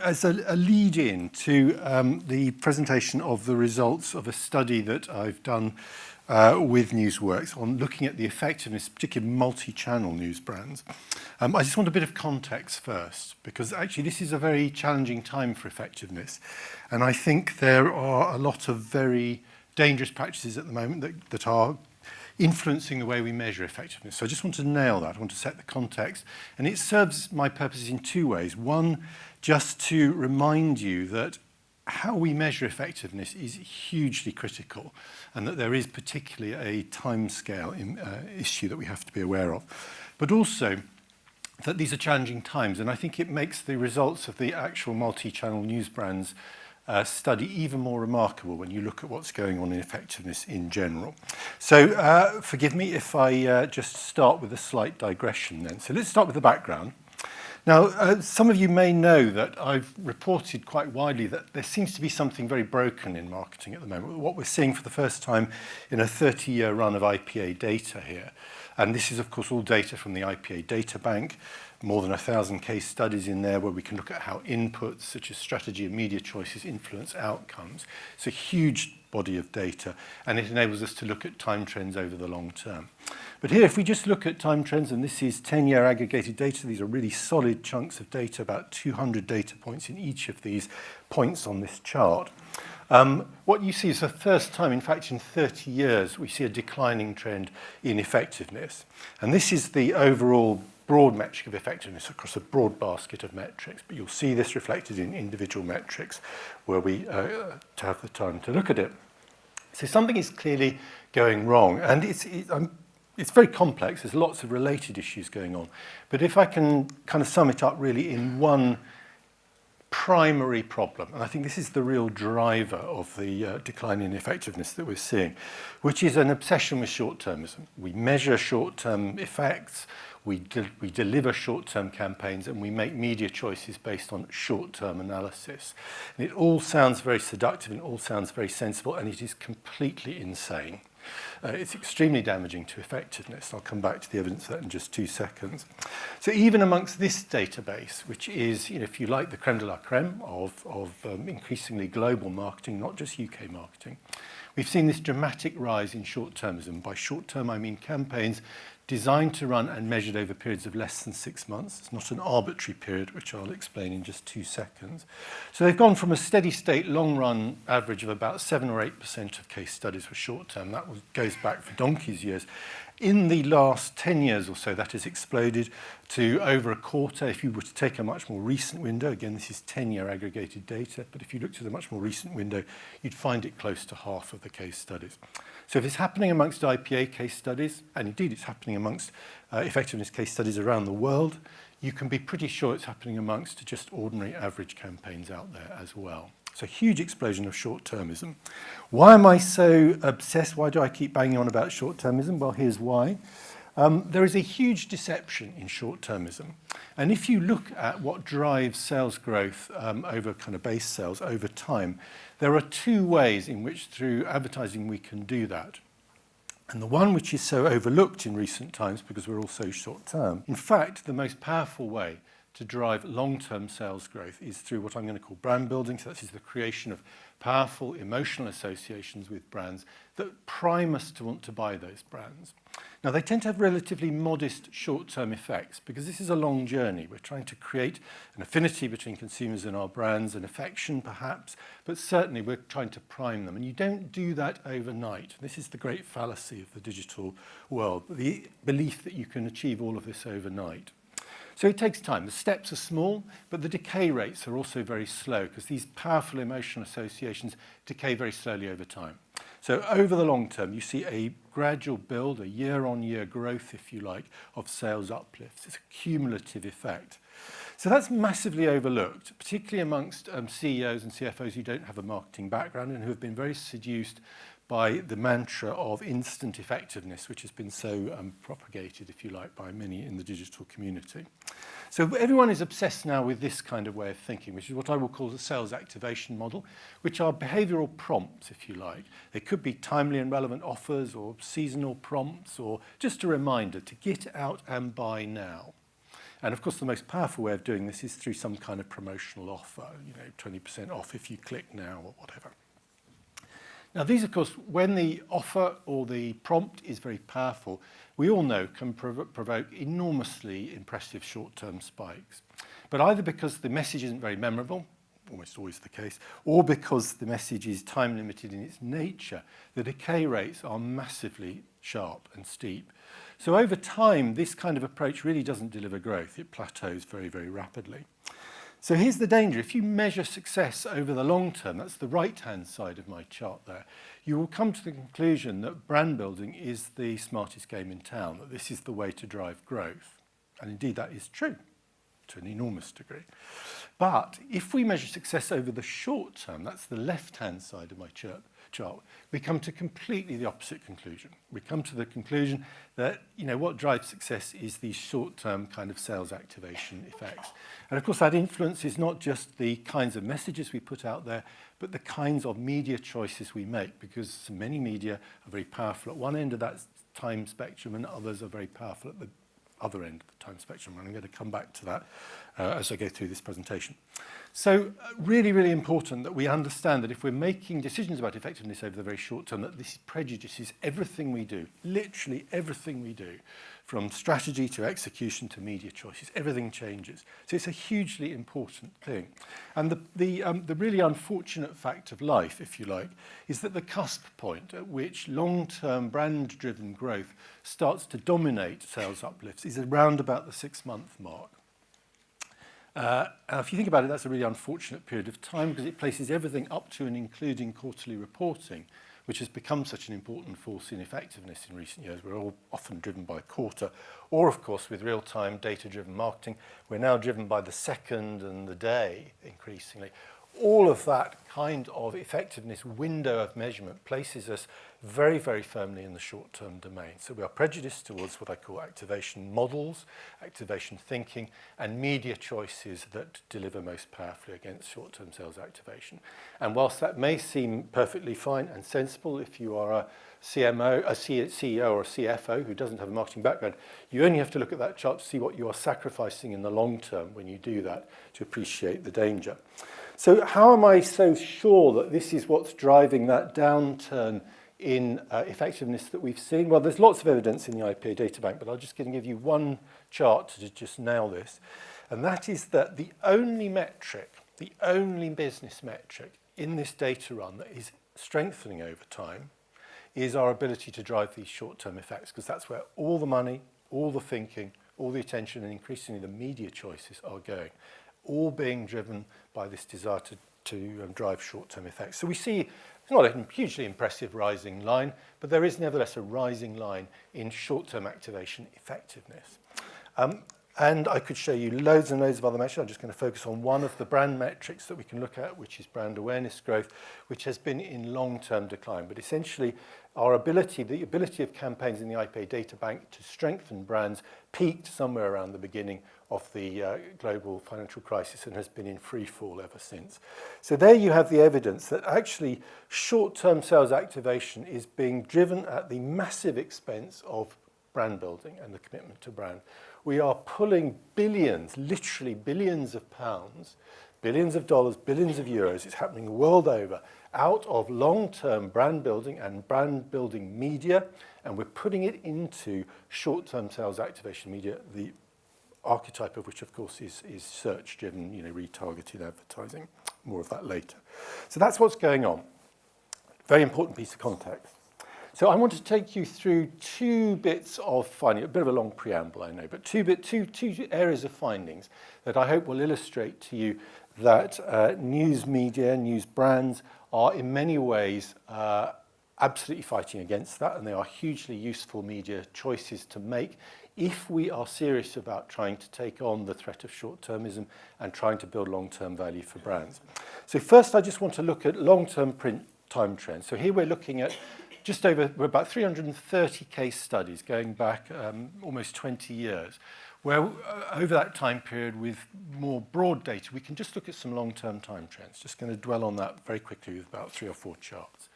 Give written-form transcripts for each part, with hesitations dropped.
as a lead-in to the presentation of the results of a study that I've done with Newsworks on looking at the effectiveness, particularly multi-channel news brands, I just want a bit of context first, because actually this is a very challenging time for effectiveness. And I think there are a lot of very dangerous practices at the moment that are influencing the way we measure effectiveness. So I just want to nail that. I want to set the context. And it serves my purposes in two ways. One, just to remind you that how we measure effectiveness is hugely critical, and that there is particularly a timescale issue that we have to be aware of. But also that these are challenging times, and I think it makes the results of the actual multi-channel news brands study even more remarkable when you look at what's going on in effectiveness in general. So forgive me if I just start with a slight digression then. So let's start with the background. Now, some of you may know that I've reported quite widely that there seems to be something very broken in marketing at the moment. What we're seeing for the first time in a 30-year run of IPA data here. And this is, of course, all data from the IPA Databank, more than 1,000 case studies in there where we can look at how inputs such as strategy and media choices influence outcomes. It's a huge body of data, and it enables us to look at time trends over the long term. But here, if we just look at time trends, and this is 10-year aggregated data, these are really solid chunks of data, about 200 data points in each of these points on this chart. What you see is the first time, in fact, in 30 years, we see a declining trend in effectiveness. And this is the overall broad metric of effectiveness across a broad basket of metrics. But you'll see this reflected in individual metrics where we have the time to look at it. So something is clearly going wrong. And it's very complex. There's lots of related issues going on. But if I can kind of sum it up really in one primary problem, and I think this is the real driver of the decline in effectiveness that we're seeing, which is an obsession with short-termism. We measure short-term effects, we deliver short-term campaigns, and we make media choices based on short-term analysis. And it all sounds very seductive and it all sounds very sensible, and it is completely insane. It's extremely damaging to effectiveness. I'll come back to the evidence for that in just 2 seconds. So even amongst this database, which is, if you like, the creme de la creme of increasingly global marketing, not just UK marketing, we've seen this dramatic rise in short-termism. By short-term, I mean campaigns designed to run and measured over periods of less than 6 months. It's not an arbitrary period, which I'll explain in just 2 seconds. So they've gone from a steady state long-run average of about 7 or 8% of case studies were short-term. That goes back for donkey's years. In the last 10 years or so, that has exploded to over a quarter. If you were to take a much more recent window, again, this is 10-year aggregated data, but if you looked at a much more recent window, you'd find it close to half of the case studies. So if it's happening amongst IPA case studies, and indeed it's happening amongst effectiveness case studies around the world, you can be pretty sure it's happening amongst just ordinary average campaigns out there as well. So huge explosion of short-termism. Why am I so obsessed? Why do I keep banging on about short-termism? Well, here's why. There is a huge deception in short-termism. And if you look at what drives sales growth over kind of base sales over time, there are 2 ways in which through advertising we can do that. And the one which is so overlooked in recent times because we're all so short-term, in fact, the most powerful way to drive long-term sales growth is through what I'm going to call brand building. So this is the creation of powerful emotional associations with brands that prime us to want to buy those brands. Now, they tend to have relatively modest short-term effects because this is a long journey. We're trying to create an affinity between consumers and our brands, an affection perhaps, but certainly we're trying to prime them. And you don't do that overnight. This is the great fallacy of the digital world, the belief that you can achieve all of this overnight. So it takes time. The steps are small, but the decay rates are also very slow because these powerful emotional associations decay very slowly over time. So over the long term, you see a gradual build, a year-on-year growth, if you like, of sales uplifts. It's a cumulative effect. So that's massively overlooked, particularly amongst CEOs and CFOs who don't have a marketing background and who have been very seduced by the mantra of instant effectiveness, which has been so propagated, if you like, by many in the digital community. So everyone is obsessed now with this kind of way of thinking, which is what I will call the sales activation model, which are behavioral prompts, if you like. They could be timely and relevant offers or seasonal prompts or just a reminder to get out and buy now. And of course, the most powerful way of doing this is through some kind of promotional offer, 20% off if you click now or whatever. Now, these, of course, when the offer or the prompt is very powerful, we all know can provoke enormously impressive short-term spikes. But either because the message isn't very memorable, almost always the case, or because the message is time-limited in its nature, the decay rates are massively sharp and steep. So over time, this kind of approach really doesn't deliver growth. It plateaus very, very rapidly. So here's the danger. If you measure success over the long term, that's the right-hand side of my chart there, you will come to the conclusion that brand building is the smartest game in town, that this is the way to drive growth. And indeed, that is true to an enormous degree. But if we measure success over the short term, that's the left-hand side of my chart, we come to completely the opposite conclusion. We come to the conclusion that, what drives success is these short-term kind of sales activation effects. And of course, that influence is not just the kinds of messages we put out there, but the kinds of media choices we make, because many media are very powerful at one end of that time spectrum and others are very powerful at the other end of the time spectrum. And I'm going to come back to that as I go through this presentation. So really, really important that we understand that if we're making decisions about effectiveness over the very short term, that this prejudices everything we do, literally everything we do, from strategy to execution to media choices. Everything changes. So it's a hugely important thing. And the really unfortunate fact of life, if you like, is that the cusp point at which long-term brand-driven growth starts to dominate sales uplifts is around about the 6-month mark. And if you think about it, that's a really unfortunate period of time because it places everything up to and including quarterly reporting, which has become such an important force in effectiveness in recent years. We're all often driven by quarter, or of course with real-time data-driven marketing, we're now driven by the second and the day increasingly. All of that kind of effectiveness window of measurement places us very, very firmly in the short-term domain. So we are prejudiced towards what I call activation models, activation thinking, and media choices that deliver most powerfully against short-term sales activation. And whilst that may seem perfectly fine and sensible if you are a CMO, a CEO or a CFO who doesn't have a marketing background, you only have to look at that chart to see what you are sacrificing in the long term when you do that to appreciate the danger. So how am I so sure that this is what's driving that downturn in effectiveness that we've seen? Well, there's lots of evidence in the IPA Databank, but I'm just going to give you one chart to just nail this. And that is that the only metric, the only business metric in this data run that is strengthening over time is our ability to drive these short-term effects, because that's where all the money, all the thinking, all the attention, and increasingly the media choices are going, all being driven by this desire to drive short-term effects. So we see it's not a hugely impressive rising line, but there is nevertheless a rising line in short-term activation effectiveness. And I could show you loads and loads of other measures. I'm just going to focus on one of the brand metrics that we can look at, which is brand awareness growth, which has been in long-term decline. But essentially, our ability, the ability of campaigns in the IPA Databank to strengthen brands peaked somewhere around the beginning of the global financial crisis and has been in free fall ever since. So there you have the evidence that actually short-term sales activation is being driven at the massive expense of brand building and the commitment to brand. We are pulling billions, literally billions of pounds, billions of dollars, billions of euros, it's happening world over, out of long-term brand building and brand building media, and we're putting it into short-term sales activation media, the archetype of which, of course, is search-driven, retargeted advertising. More of that later. So that's what's going on. Very important piece of context. So I want to take you through two bits of finding, a bit of a long preamble, I know, but two areas of findings that I hope will illustrate to you that news media, news brands are in many ways absolutely fighting against that, and they are hugely useful media choices to make if we are serious about trying to take on the threat of short-termism and trying to build long-term value for brands. So first, I just want to look at long-term print time trends. So here we're looking at we're about 330 case studies going back almost 20 years, where over that time period with more broad data, we can just look at some long-term time trends. Just going to dwell on that very quickly with about 3 or 4 charts.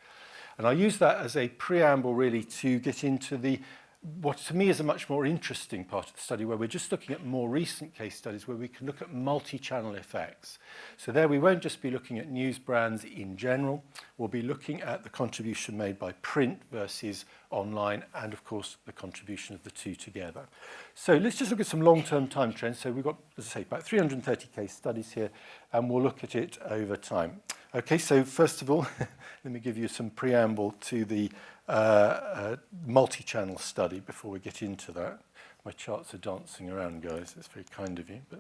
And I use that as a preamble really to get into the what to me is a much more interesting part of the study, where we're just looking at more recent case studies where we can look at multi-channel effects. So there we won't just be looking at news brands in general, we'll be looking at the contribution made by print versus online, and of course the contribution of the two together. So let's just look at some long-term time trends. So we've got, as I say, about 330 case studies here, and we'll look at it over time. Okay, so first of all, let me give you some preamble to the multi-channel study before we get into that. My charts are dancing around, guys. That's very kind of you. But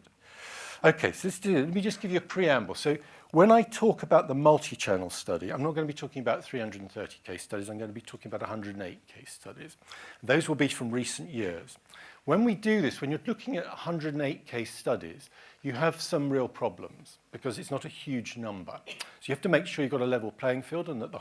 okay, so let me just give you a preamble. So when I talk about the multi-channel study, I'm not going to be talking about 330 case studies. I'm going to be talking about 108 case studies. Those will be from recent years. When we do this, when you're looking at 108 case studies, you have some real problems because it's not a huge number. So you have to make sure you've got a level playing field, and that the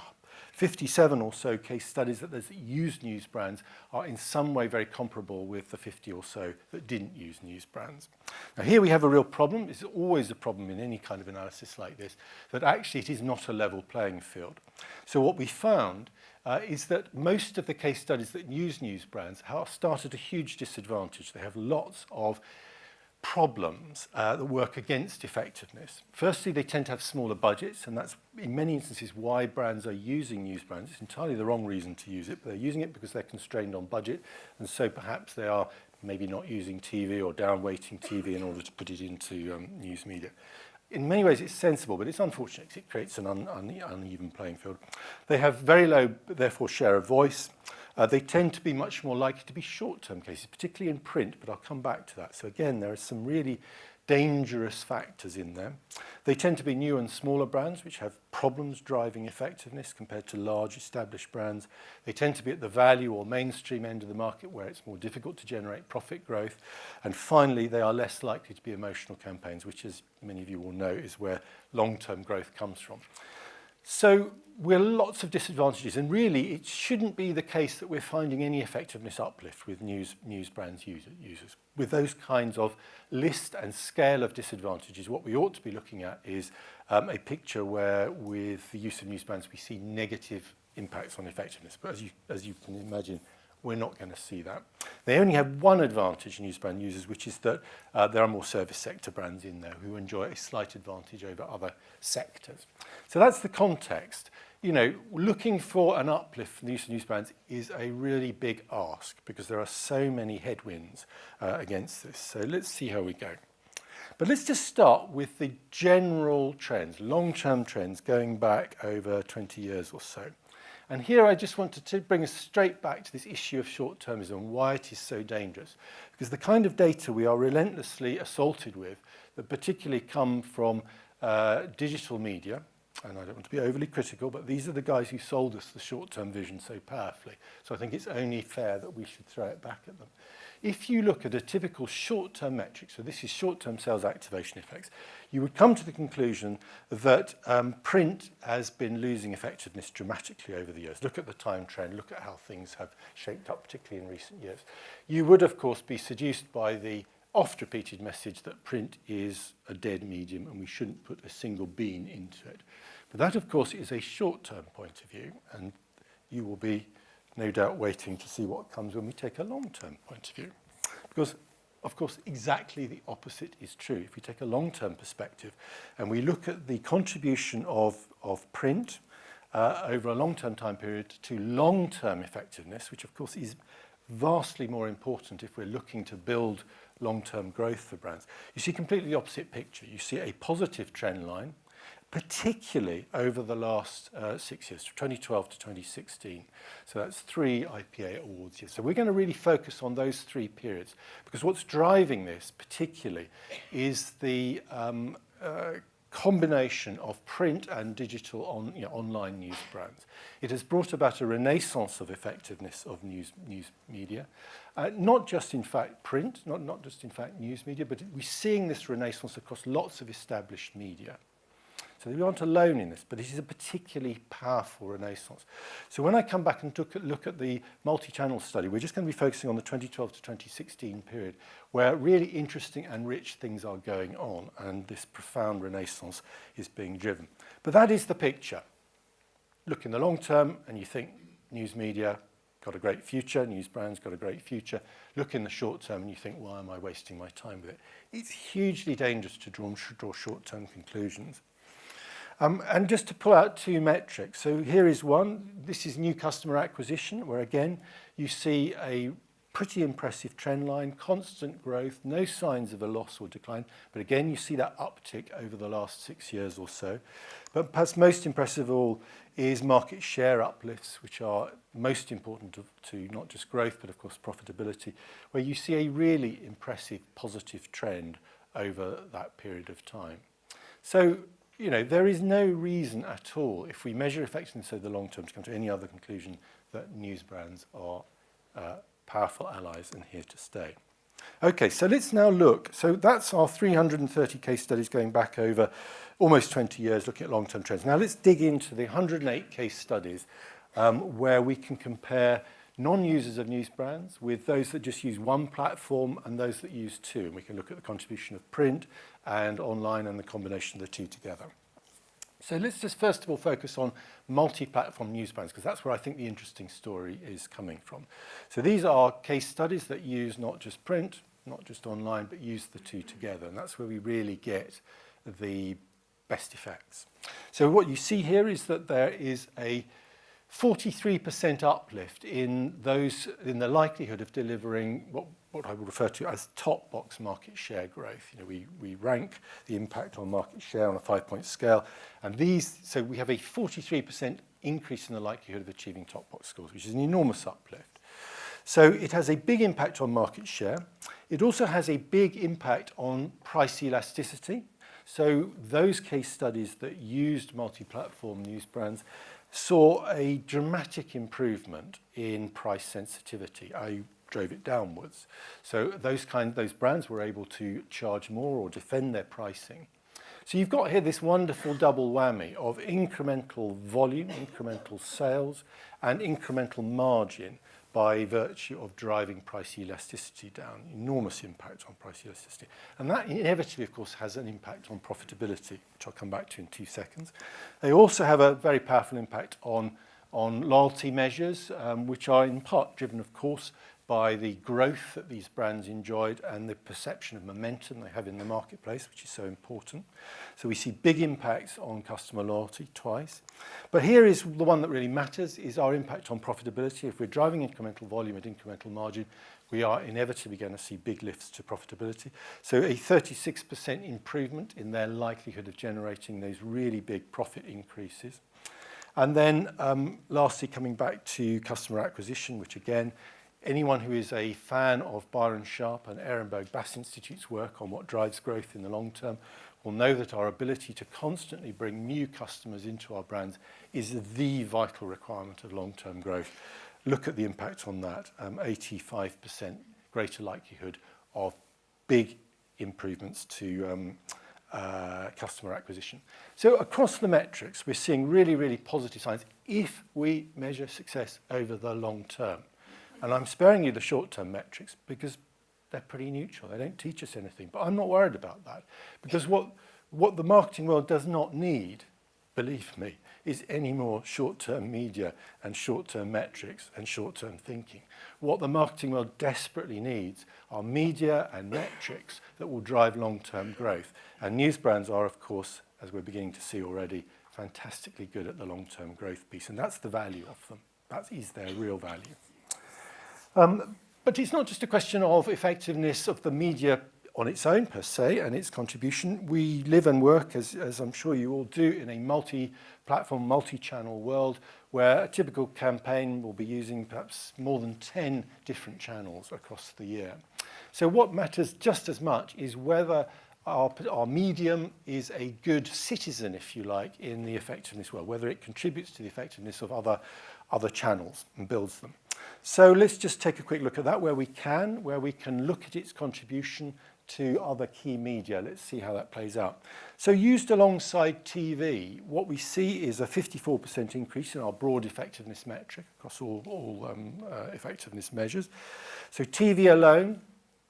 57 or so case studies that use news brands are in some way very comparable with the 50 or so that didn't use news brands. Now here we have a real problem. It's always a problem in any kind of analysis like this, that actually it is not a level playing field. So what we found is that most of the case studies that use news brands start at a huge disadvantage. They have lots of problems that work against effectiveness. Firstly, they tend to have smaller budgets, and that's in many instances why brands are using news brands. It's entirely the wrong reason to use it, but they're using it because they're constrained on budget, and so perhaps they are maybe not using TV or downweighting TV in order to put it into news media. In many ways, it's sensible, but it's unfortunate because it creates an uneven playing field. They have very low, therefore, share of voice. They tend to be much more likely to be short-term cases, particularly in print, but I'll come back to that. So again, there are some really dangerous factors in there. They tend to be new and smaller brands, which have problems driving effectiveness compared to large established brands. They tend to be at the value or mainstream end of the market, where it's more difficult to generate profit growth. And finally, they are less likely to be emotional campaigns, which, as many of you will know, is where long-term growth comes from. So we're lots of disadvantages, and really it shouldn't be the case that we're finding any effectiveness uplift with news brands users. With those kinds of list and scale of disadvantages, what we ought to be looking at is a picture where with the use of news brands we see negative impacts on effectiveness. But as you can imagine, we're not going to see that. They only have one advantage, news brand users, which is that there are more service sector brands in there who enjoy a slight advantage over other sectors. So that's the context. You know, looking for an uplift from the use of news brands is a really big ask because there are so many headwinds against this. So let's see how we go. But let's just start with the general trends, long-term trends going back over 20 years or so. And here I just wanted to bring us straight back to this issue of short-termism and why it is so dangerous. Because the kind of data we are relentlessly assaulted with that particularly come from digital media, and I don't want to be overly critical, but these are the guys who sold us the short-term vision so powerfully. So I think it's only fair that we should throw it back at them. If you look at a typical short-term metric, so this is short-term sales activation effects, you would come to the conclusion that print has been losing effectiveness dramatically over the years. Look at the time trend, look at how things have shaped up, particularly in recent years. You would, of course, be seduced by the oft-repeated message that print is a dead medium and we shouldn't put a single bean into it. But that, of course, is a short-term point of view, and you will be no doubt waiting to see what comes when we take a long-term point of view. Because, of course, exactly the opposite is true. If we take a long-term perspective and we look at the contribution of print over a long-term time period to long-term effectiveness, which, of course, is vastly more important if we're looking to build long-term growth for brands, you see completely the opposite picture. You see a positive trend line, particularly over the last 6 years, 2012 to 2016. So that's 3 IPA awards years. So we're going to really focus on those 3 periods, because what's driving this particularly is the combination of print and digital online news brands. It has brought about a renaissance of effectiveness of news media, not just in fact print, not just in fact news media, but we're seeing this renaissance across lots of established media. So we aren't alone in this, but it is a particularly powerful renaissance. So when I come back and look at the multi-channel study, we're just going to be focusing on the 2012 to 2016 period, where really interesting and rich things are going on, and this profound renaissance is being driven. But that is the picture. Look in the long term, and you think news media got a great future, news brands got a great future. Look in the short term and you think, why am I wasting my time with it? It's hugely dangerous to draw short-term conclusions. And just to pull out two metrics. So here is one. This is new customer acquisition, where again, you see a pretty impressive trend line, constant growth, no signs of a loss or decline. But again, you see that uptick over the last 6 years or so. But perhaps most impressive of all is market share uplifts, which are most important to not just growth, but of course profitability, where you see a really impressive positive trend over that period of time. So, you know, there is no reason at all, if we measure effectiveness over the long term, to come to any other conclusion that news brands are powerful allies and here to stay. Okay, so let's now look. So that's our 330 case studies going back over almost 20 years, looking at long-term trends. Now let's dig into the 108 case studies where we can compare non-users of news brands with those that just use one platform and those that use two. And we can look at the contribution of print and online and the combination of the two together. So let's just first of all focus on multi-platform news brands, because that's where I think the interesting story is coming from. So these are case studies that use not just print, not just online, but use the two together. And that's where we really get the best effects. So what you see here is that there is a 43% uplift in the likelihood of delivering what I would refer to as top box market share growth. You know, we rank the impact on market share on a 5-point scale, and so we have a 43% increase in the likelihood of achieving top box scores, which is an enormous uplift. So it has a big impact on market share. It also has a big impact on price elasticity. So those case studies that used multi-platform news brands saw a dramatic improvement in price sensitivity. I drove it downwards. So those brands were able to charge more or defend their pricing. So you've got here this wonderful double whammy of incremental volume, incremental sales, and incremental margin by virtue of driving price elasticity down. Enormous impact on price elasticity. And that inevitably, of course, has an impact on profitability, which I'll come back to in 2 seconds. They also have a very powerful impact on loyalty measures, which are in part driven, of course, by the growth that these brands enjoyed and the perception of momentum they have in the marketplace, which is so important. So we see big impacts on customer loyalty twice. But here is the one that really matters, is our impact on profitability. If we're driving incremental volume at incremental margin, we are inevitably going to see big lifts to profitability. So a 36% improvement in their likelihood of generating those really big profit increases. And then lastly, coming back to customer acquisition, which again, anyone who is a fan of Byron Sharp and Ehrenberg Bass Institute's work on what drives growth in the long term will know that our ability to constantly bring new customers into our brands is the vital requirement of long-term growth. Look at the impact on that, 85% greater likelihood of big improvements to customer acquisition. So across the metrics, we're seeing really, really positive signs if we measure success over the long term. And I'm sparing you the short-term metrics because they're pretty neutral. They don't teach us anything. But I'm not worried about that because what the marketing world does not need, believe me, is any more short-term media and short-term metrics and short-term thinking. What the marketing world desperately needs are media and metrics that will drive long-term growth. And news brands are, of course, as we're beginning to see already, fantastically good at the long-term growth piece. And that's the value of them. That is their real value. But it's not just a question of effectiveness of the media on its own per se and its contribution. We live and work, as I'm sure you all do, in a multi-platform, multi-channel world where a typical campaign will be using perhaps more than 10 different channels across the year. So what matters just as much is whether our medium is a good citizen, if you like, in the effectiveness world, whether it contributes to the effectiveness of other channels and builds them. So let's just take a quick look at that where we can look at its contribution to other key media. Let's see how that plays out. So used alongside TV, what we see is a 54% increase in our broad effectiveness metric across all effectiveness measures. So TV alone,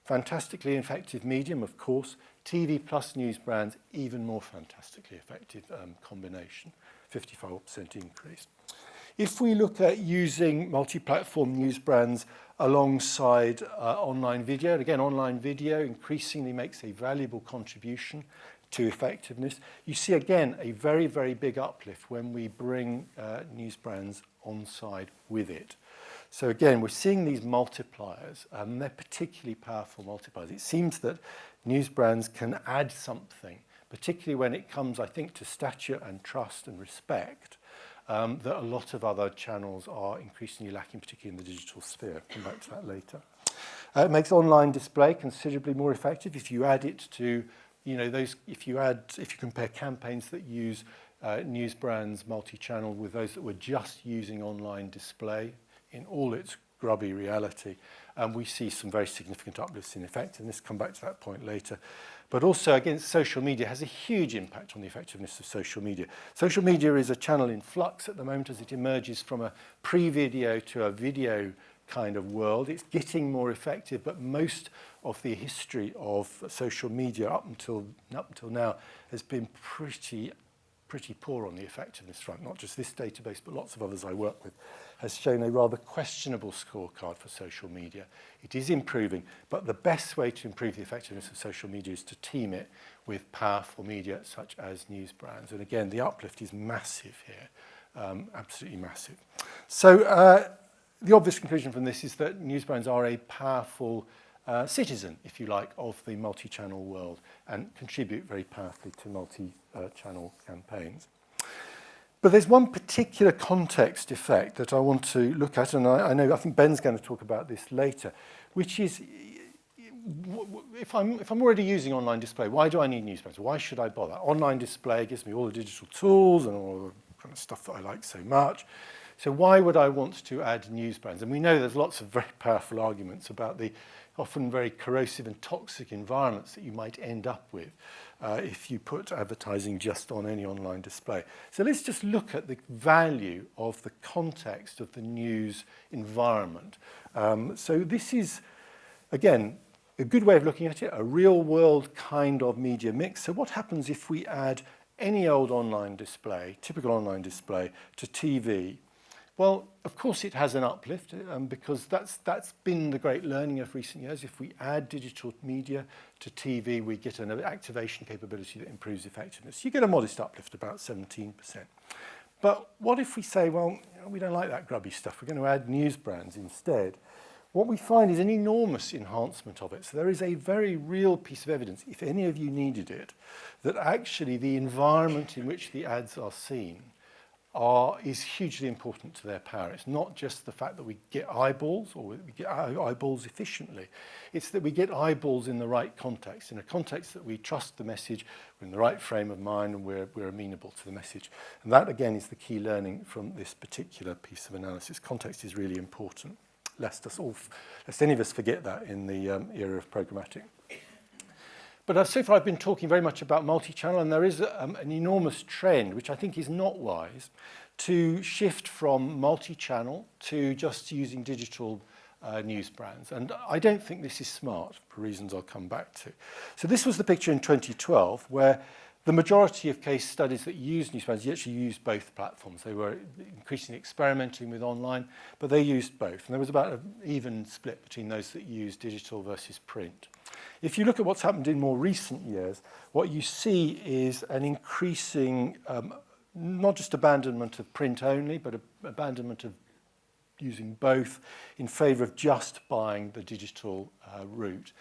fantastically effective medium, of course. TV plus news brands, even more fantastically effective combination, 54% increase. If we look at using multi-platform news brands alongside online video, and again, online video increasingly makes a valuable contribution to effectiveness, you see again a very, very big uplift when we bring news brands on side with it. So again, we're seeing these multipliers, and they're particularly powerful multipliers. It seems that news brands can add something, particularly when it comes, I think, to stature and trust and respect, that a lot of other channels are increasingly lacking, particularly in the digital sphere. I'll come back to that later. It makes online display considerably more effective if you add it to, you know, if you compare campaigns that use news brands multi-channel with those that were just using online display in all its grubby reality, we see some very significant uplifts in effectiveness. Come back to that point later. But also, again, social media has a huge impact on the effectiveness of social media. Social media is a channel in flux at the moment as it emerges from a pre-video to a video kind of world. It's getting more effective, but most of the history of social media up until now has been pretty poor on the effectiveness front. Not just this database, but lots of others I work with has shown a rather questionable scorecard for social media. It is improving, but the best way to improve the effectiveness of social media is to team it with powerful media such as news brands. And again, the uplift is massive here, absolutely massive. So the obvious conclusion from this is that news brands are a powerful citizen, if you like, of the multi-channel world and contribute very powerfully to multi-channel campaigns. But there's one particular context effect that I want to look at, and I think Ben's going to talk about this later, which is if I'm already using online display, why do I need news brands? Why should I bother? Online display gives me all the digital tools and all the kind of stuff that I like so much. So why would I want to add news brands? And we know there's lots of very powerful arguments about the often very corrosive and toxic environments that you might end up with if you put advertising just on any online display. So let's just look at the value of the context of the news environment. So this is, again, a good way of looking at it, a real-world kind of media mix. So what happens if we add any old online display, typical online display, to TV? Well, of course it has an uplift because that's been the great learning of recent years. If we add digital media to TV, we get an activation capability that improves effectiveness. You get a modest uplift, about 17%. But what if we say, well, we don't like that grubby stuff, we're going to add news brands instead? What we find is an enormous enhancement of it. So there is a very real piece of evidence, if any of you needed it, that actually the environment in which the ads are seen is hugely important to their power. It's not just the fact that we get eyeballs or we get eyeballs efficiently. It's that we get eyeballs in the right context, in a context that we trust the message, we're in the right frame of mind, and we're amenable to the message. And that, again, is the key learning from this particular piece of analysis. Context is really important, lest any of us forget that in the era of programmatic. But so far I've been talking very much about multi-channel, and there is an enormous trend, which I think is not wise, to shift from multi-channel to just using digital news brands. And I don't think this is smart, for reasons I'll come back to. So this was the picture in 2012, where the majority of case studies that used news brands actually used both platforms. They were increasingly experimenting with online, but they used both. And there was about an even split between those that used digital versus print. If you look at what's happened in more recent years, what you see is an increasing, not just abandonment of print only, but abandonment of using both in favour of just buying the digital route.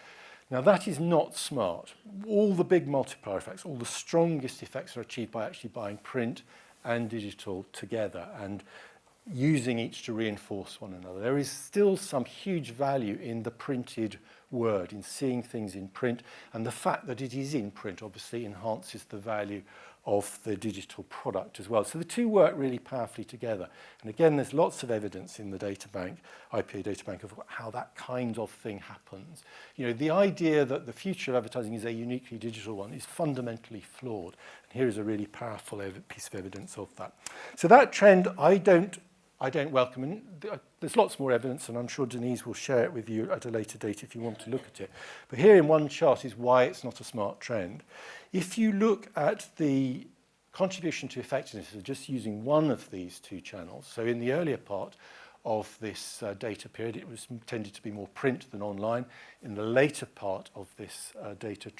Now that is not smart. All the big multiplier effects, all the strongest effects are achieved by actually buying print and digital together and using each to reinforce one another. There is still some huge value in the printed word, in seeing things in print, and the fact that it is in print obviously enhances the value of the digital product as well. So the two work really powerfully together. And again, there's lots of evidence in the databank, IPA Databank, of how that kind of thing happens. You know, the idea that the future of advertising is a uniquely digital one is fundamentally flawed. And here is a really powerful piece of evidence of that. So that trend, I don't welcome. And there's lots more evidence, and I'm sure Denise will share it with you at a later date if you want to look at it. But here in one chart is why it's not a smart trend. If you look at the contribution to effectiveness of just using one of these two channels. So in the earlier part of this data period, it was tended to be more print than online. In the later part of this data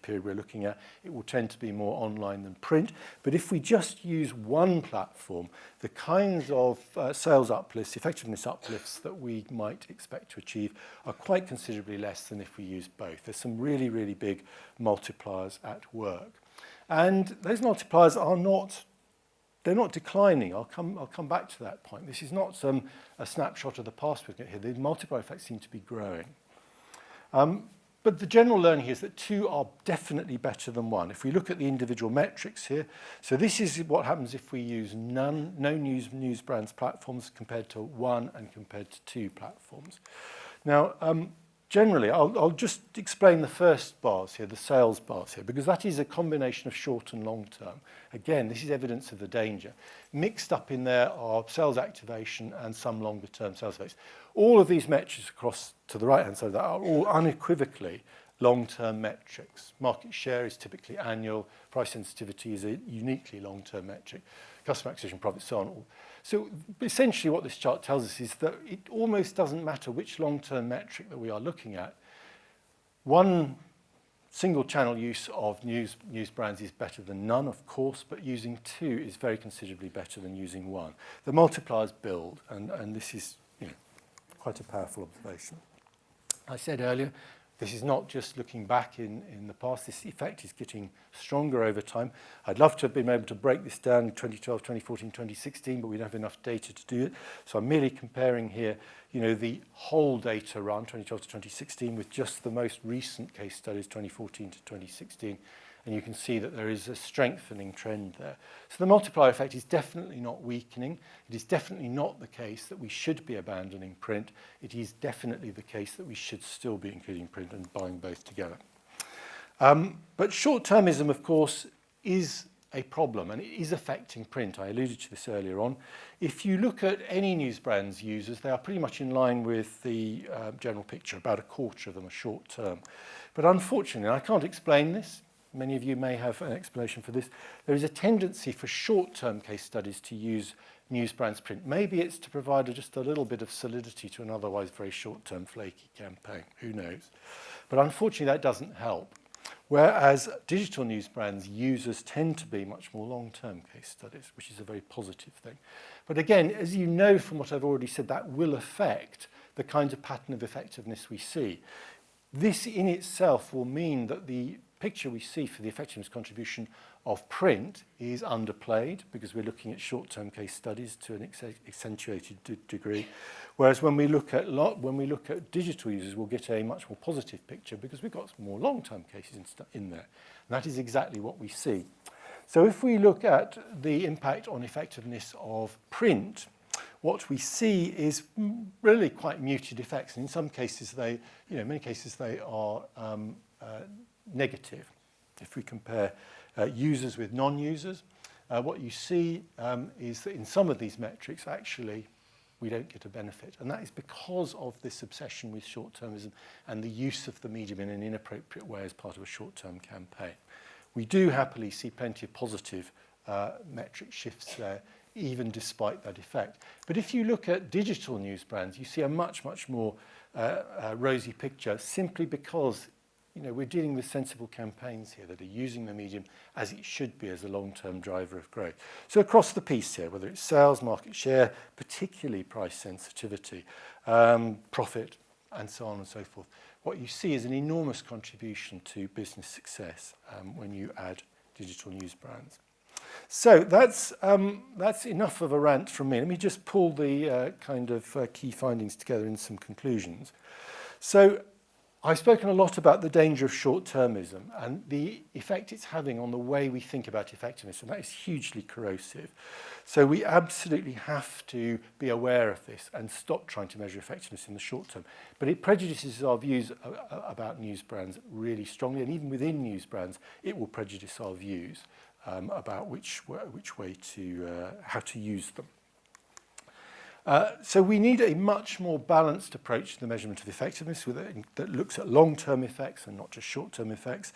period we're looking at, it will tend to be more online than print. But if we just use one platform, the kinds of sales uplifts, effectiveness uplifts that we might expect to achieve are quite considerably less than if we use both. There's some really, really big multipliers at work. And those multipliers are not they're not declining. I'll come back to that point. This is not a snapshot of the past we get here. The multiplier effects seem to be growing. But the general learning here is that two are definitely better than one. If we look at the individual metrics here, so this is what happens if we use no news brands platforms compared to one and compared to two platforms. Now, generally, I'll just explain the first bars here, the sales bars here, because that is a combination of short and long term. Again, this is evidence of the danger. Mixed up in there are sales activation and some longer term sales effects. All of these metrics across to the right-hand side of that are all unequivocally long-term metrics. Market share is typically annual. Price sensitivity is a uniquely long-term metric. Customer acquisition profit, so on. So essentially what this chart tells us is that it almost doesn't matter which long-term metric that we are looking at. One single channel use of news brands is better than none, of course, but using two is very considerably better than using one. The multipliers build, and this is quite a powerful observation. I said earlier, this is not just looking back in the past. This effect is getting stronger over time. I'd love to have been able to break this down in 2012, 2014, 2016, but we don't have enough data to do it. So I'm merely comparing here, the whole data run, 2012 to 2016, with just the most recent case studies, 2014 to 2016. And you can see that there is a strengthening trend there. So the multiplier effect is definitely not weakening. It is definitely not the case that we should be abandoning print. It is definitely the case that we should still be including print and buying both together. But short-termism, of course, is a problem, and it is affecting print. I alluded to this earlier on. If you look at any news brands users, they are pretty much in line with the general picture. About a quarter of them are short-term. But unfortunately, I can't explain this. Many of you may have an explanation for this. There is a tendency for short-term case studies to use news brands print. Maybe it's to provide just a little bit of solidity to an otherwise very short-term flaky campaign. Who knows? But unfortunately, that doesn't help. Whereas digital news brands users tend to be much more long-term case studies, which is a very positive thing. But again, as you know from what I've already said, that will affect the kind of pattern of effectiveness we see. This in itself will mean that the picture we see for the effectiveness contribution of print is underplayed because we're looking at short-term case studies to an accentuated degree, whereas when we look at digital users, we'll get a much more positive picture because we've got more long-term cases in there. And that is exactly what we see. So if we look at the impact on effectiveness of print, what we see is really quite muted effects, and in some cases many cases they are negative. If we compare users with non-users, what you see is that in some of these metrics, actually, we don't get a benefit. And that is because of this obsession with short-termism and the use of the medium in an inappropriate way as part of a short-term campaign. We do happily see plenty of positive metric shifts there, even despite that effect. But if you look at digital news brands, you see a much, much more rosy picture simply because we're dealing with sensible campaigns here that are using the medium as it should be as a long-term driver of growth. So across the piece here, whether it's sales, market share, particularly price sensitivity, profit, and so on and so forth, what you see is an enormous contribution to business success when you add digital news brands. So that's enough of a rant from me. Let me just pull the key findings together in some conclusions. So I've spoken a lot about the danger of short-termism and the effect it's having on the way we think about effectiveness, and that is hugely corrosive. So we absolutely have to be aware of this and stop trying to measure effectiveness in the short term. But it prejudices our views about news brands really strongly, and even within news brands, it will prejudice our views about how to use them. So we need a much more balanced approach to the measurement of effectiveness that looks at long-term effects and not just short-term effects,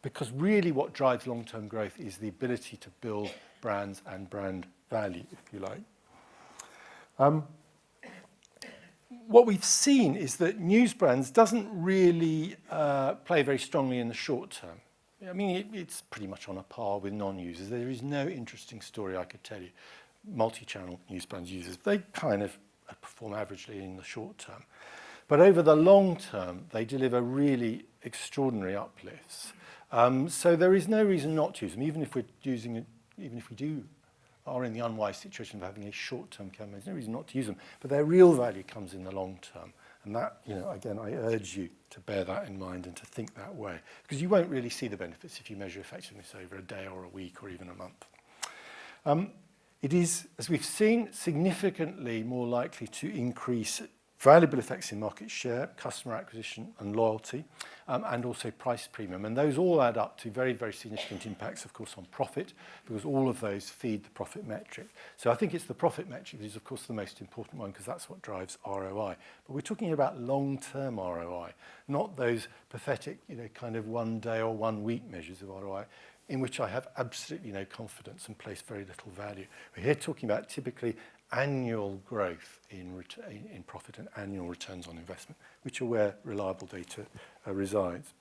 because really what drives long-term growth is the ability to build brands and brand value, if you like. What we've seen is that news brands doesn't really play very strongly in the short term. I mean, it's pretty much on a par with non-users. There is no interesting story I could tell you. Multi-channel news brands users, they kind of perform averagely in the short term. But over the long term, they deliver really extraordinary uplifts. So there is no reason not to use them, even if we are in the unwise situation of having a short-term campaign. There's no reason not to use them, but their real value comes in the long term. And that, again, I urge you to bear that in mind and to think that way, because you won't really see the benefits if you measure effectiveness over a day or a week or even a month. It is, as we've seen, significantly more likely to increase valuable effects in market share, customer acquisition and loyalty, and also price premium. And those all add up to very, very significant impacts, of course, on profit, because all of those feed the profit metric. So I think it's the profit metric that is, of course, the most important one, because that's what drives ROI. But we're talking about long-term ROI, not those pathetic, kind of 1 day or 1 week measures of ROI, in which I have absolutely no confidence and place very little value. We're here talking about typically annual growth in profit and annual returns on investment, which are where reliable data resides.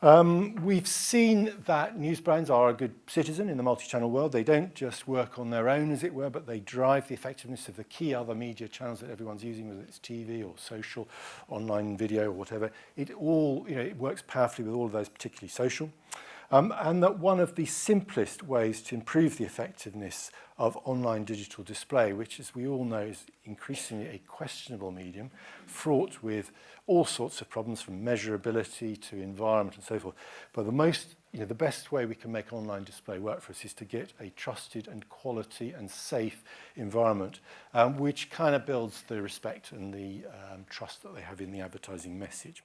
We've seen that news brands are a good citizen in the multi-channel world. They don't just work on their own, as it were, but they drive the effectiveness of the key other media channels that everyone's using, whether it's TV or social, online video or whatever. It all, it works powerfully with all of those, particularly social. And that one of the simplest ways to improve the effectiveness of online digital display, which, as we all know, is increasingly a questionable medium, fraught with all sorts of problems from measurability to environment and so forth. But the best way we can make online display work for us is to get a trusted and quality and safe environment, which kind of builds the respect and the trust that they have in the advertising message.